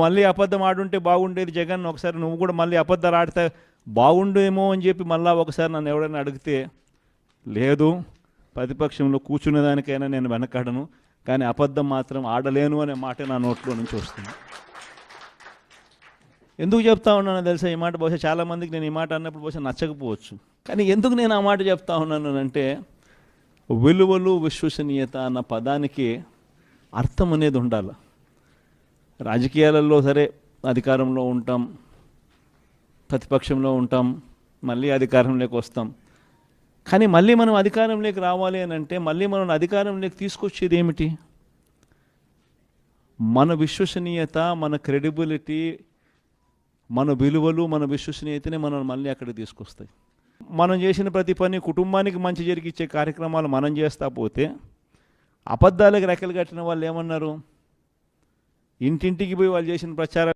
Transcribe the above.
మళ్ళీ అబద్ధం ఆడుంటే బాగుండేది జగన్, ఒకసారి నువ్వు కూడా మళ్ళీ అబద్ధాలు ఆడితే బాగుండేమో అని చెప్పి మళ్ళీ ఒకసారి నన్ను ఎవరైనా అడిగితే, లేదు ప్రతిపక్షంలో కూర్చునేదానికైనా నేను వెనకాడను, కానీ అబద్ధం మాత్రం ఆడలేను అనే మాట నా నోట్లో నుంచి వస్తుంది. ఎందుకు చెప్తా ఉన్నానో తెలుసా ఈ మాట? బహుశా చాలామందికి నేను ఈ మాట అన్నప్పుడు బహుశా నచ్చకపోవచ్చు, కానీ ఎందుకు నేను ఆ మాట చెప్తా ఉన్నాను అంటే, విలువలు విశ్వసనీయత అన్న పదానికి అర్థం అనేది ఉండాలి. రాజకీయాలలో సరే అధికారంలో ఉంటాం, ప్రతిపక్షంలో ఉంటాం, మళ్ళీ అధికారంలోకి వస్తాం. కానీ మళ్ళీ మనం అధికారంలోకి రావాలి అని అంటే మళ్ళీ మనం అధికారంలోకి తీసుకొచ్చేది ఏమిటి? మన విశ్వసనీయత, మన క్రెడిబిలిటీ, మన విలువలు, మన విశ్వసనీయతనే మనం మళ్ళీ అక్కడికి తీసుకొస్తాయి. మనం చేసిన ప్రతి పని కుటుంబానికి మంచి జరిగిచ్చే కార్యక్రమాలు మనం చేస్తా పోతే, అబద్ధాలకు రెక్కలు కట్టిన వాళ్ళు ఏమన్నారు? ఇంటింటికి పోయి వాళ్ళు చేసిన ప్రచారం